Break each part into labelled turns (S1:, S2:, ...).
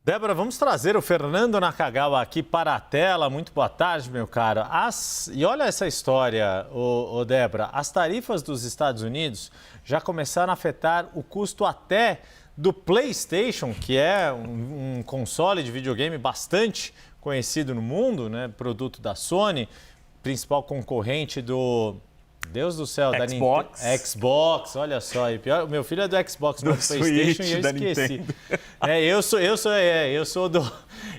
S1: Débora, vamos trazer o Fernando Nakagawa aqui para a tela. Muito boa tarde, meu caro. E olha essa história, Débora. As tarifas dos Estados Unidos já começaram a afetar o custo até do PlayStation, que é um console de videogame bastante conhecido no mundo, né? Produto da Sony, principal concorrente do... Deus do céu,
S2: Xbox.
S1: Da Xbox, olha só. E pior, o meu filho é do Xbox, do PlayStation, e eu esqueci.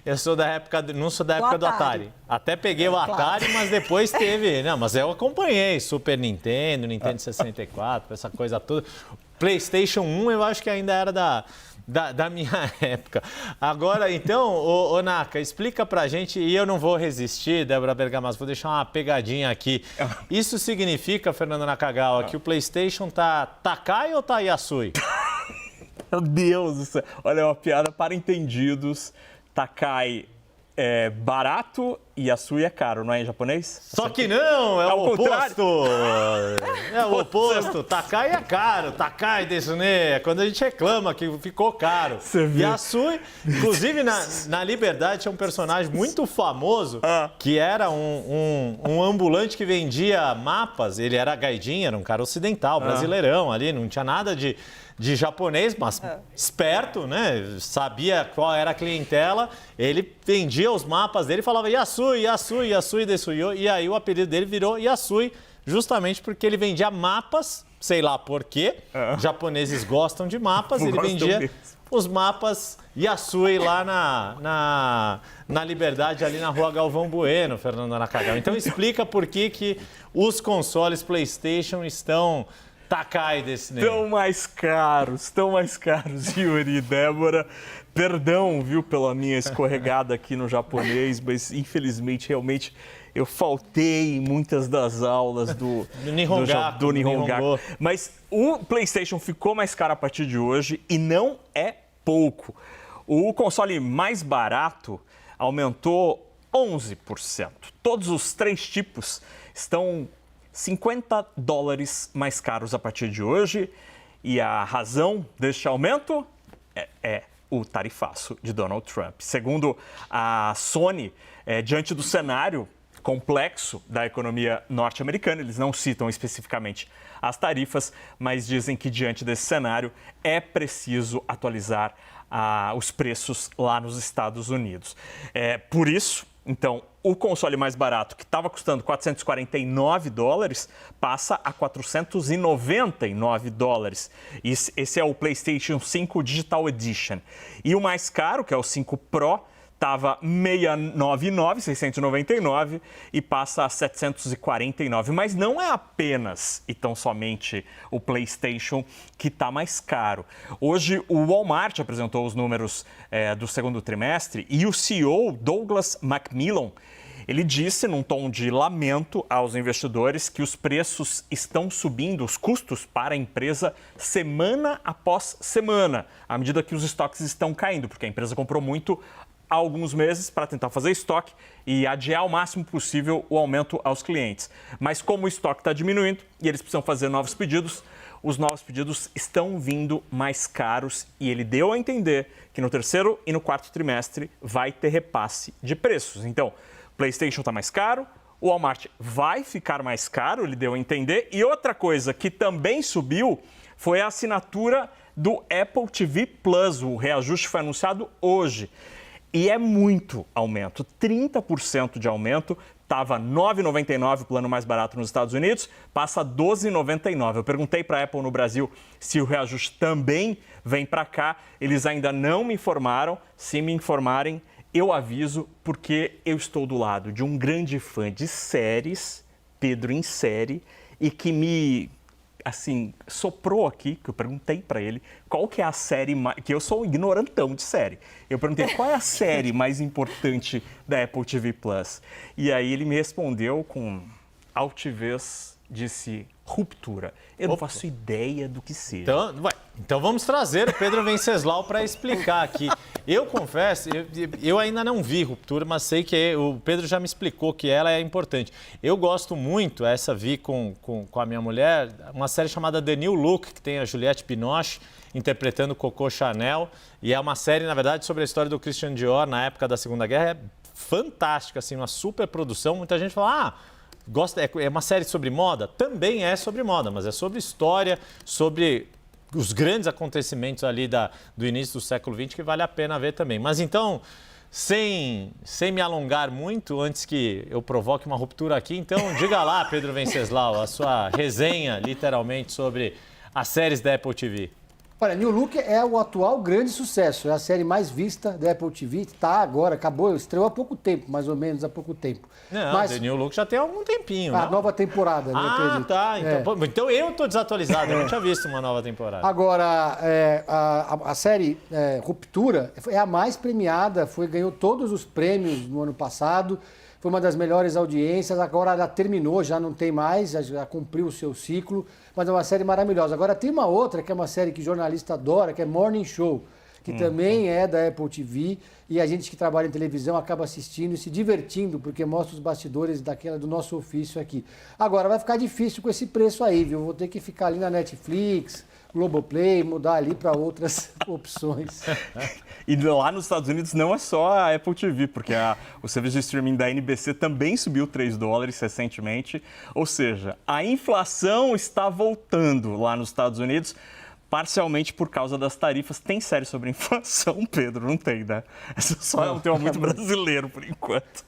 S1: Eu sou da época, não sou da época do Atari. Até peguei o Atari, mas depois teve. Não, mas eu acompanhei Super Nintendo, Nintendo 64, essa coisa toda. PlayStation 1 eu acho que ainda era da minha época. Agora, então, ô Naka, explica pra gente, e eu não vou resistir, Débora Bergamasco, vou deixar uma pegadinha aqui. Isso significa, Fernando Nakagawa, que o PlayStation tá Takai ou tá Yasui?
S2: Meu Deus do céu. Olha, é uma piada para entendidos. Takai é barato e Yasui é caro, não é em japonês?
S1: Só que não, é o oposto. É o oposto. Takai é caro, Takai desu ne. Quando a gente reclama que ficou caro. Yasui, inclusive na Liberdade tinha um personagem muito famoso que era um ambulante que vendia mapas. Ele era gaidin, era um cara ocidental, brasileirão ali, não tinha nada de japonês, mas esperto, né? Sabia qual era a clientela. Ele vendia os mapas dele e falava Yasui desuyo. E aí o apelido dele virou Yasui, justamente porque ele vendia mapas, sei lá por quê. Japoneses gostam de mapas, ele vendia os mapas Yasui lá na Liberdade, ali na Rua Galvão Bueno, Fernando Nakagawa. Então explica por que os consoles PlayStation estão Takai desse negócio.
S2: Tão mais caros, Yuri e Débora. Perdão, viu, pela minha escorregada aqui no japonês, mas infelizmente, realmente, eu faltei em muitas das aulas do Nihongaku. Mas o PlayStation ficou mais caro a partir de hoje e não é pouco. O console mais barato aumentou 11%. Todos os três tipos estão $50 mais caros a partir de hoje. E a razão deste aumento é o tarifaço de Donald Trump. Segundo a Sony, diante do cenário complexo da economia norte-americana, eles não citam especificamente as tarifas, mas dizem que diante desse cenário é preciso atualizar os preços lá nos Estados Unidos. Por isso, então, o console mais barato, que estava custando $449, passa a $499. Esse é o PlayStation 5 Digital Edition. E o mais caro, que é o 5 Pro, estava $699 e passa a $749. Mas não é apenas e tão somente o PlayStation que está mais caro. Hoje, o Walmart apresentou os números do segundo trimestre e o CEO, Douglas McMillon, ele disse, num tom de lamento aos investidores, que os preços estão subindo, os custos para a empresa, semana após semana, à medida que os estoques estão caindo, porque a empresa comprou muito há alguns meses para tentar fazer estoque e adiar o máximo possível o aumento aos clientes. Mas como o estoque está diminuindo e eles precisam fazer novos pedidos, os novos pedidos estão vindo mais caros e ele deu a entender que no terceiro e no quarto trimestre vai ter repasse de preços. Então, PlayStation está mais caro, o Walmart vai ficar mais caro, ele deu a entender. E outra coisa que também subiu foi a assinatura do Apple TV Plus. O reajuste foi anunciado hoje. E é muito aumento, 30% de aumento. Estava R$ 9,99 o plano mais barato nos Estados Unidos, passa a R$ 12,99. Eu perguntei para a Apple no Brasil se o reajuste também vem para cá. Eles ainda não me informaram. Se me informarem, eu aviso, porque eu estou do lado de um grande fã de séries, Pedro em Série, e que me, assim, soprou aqui, que eu perguntei para ele qual que é a série mais... que eu sou um ignorantão de série. Eu perguntei qual é a série mais importante da Apple TV Plus. E aí ele me respondeu com altivez, disse Ruptura. Eu não faço ideia do que seja.
S1: Então vamos trazer o Pedro Venceslau para explicar aqui. Eu confesso, eu ainda não vi Ruptura, mas sei que o Pedro já me explicou que ela é importante. Eu gosto muito, essa vi com a minha mulher, uma série chamada The New Look, que tem a Juliette Binoche interpretando Coco Chanel. E é uma série, na verdade, sobre a história do Christian Dior na época da Segunda Guerra. É fantástica, assim, uma super produção. Muita gente fala, é uma série sobre moda? Também é sobre moda, mas é sobre história, sobre os grandes acontecimentos ali do início do século XX, que vale a pena ver também. Mas então, sem me alongar muito, antes que eu provoque uma ruptura aqui, então diga lá, Pedro Venceslau, a sua resenha, literalmente, sobre as séries da Apple TV.
S3: Olha, New Look é o atual grande sucesso, é a série mais vista da Apple TV, está agora, acabou, estreou há pouco tempo, mais ou menos há pouco tempo.
S1: Não, mas The New Look já tem algum tempinho,
S3: a nova temporada, né, acredito.
S1: Tá, então eu estou desatualizado, eu não tinha visto uma nova temporada.
S3: Agora, a série Ruptura é a mais premiada, ganhou todos os prêmios no ano passado, foi uma das melhores audiências, agora ela terminou, já não tem mais, já cumpriu o seu ciclo, mas é uma série maravilhosa. Agora tem uma outra, que é uma série que jornalista adora, que é Morning Show, que também é da Apple TV, e a gente que trabalha em televisão acaba assistindo e se divertindo, porque mostra os bastidores do nosso ofício aqui. Agora, vai ficar difícil com esse preço aí, viu? Vou ter que ficar ali na Netflix, Globoplay, mudar ali para outras opções.
S2: E lá nos Estados Unidos não é só a Apple TV, porque o serviço de streaming da NBC também subiu $3 recentemente. Ou seja, a inflação está voltando lá nos Estados Unidos, parcialmente por causa das tarifas. Tem série sobre inflação, Pedro? Não tem, né? Essa só é um tema muito brasileiro, por enquanto.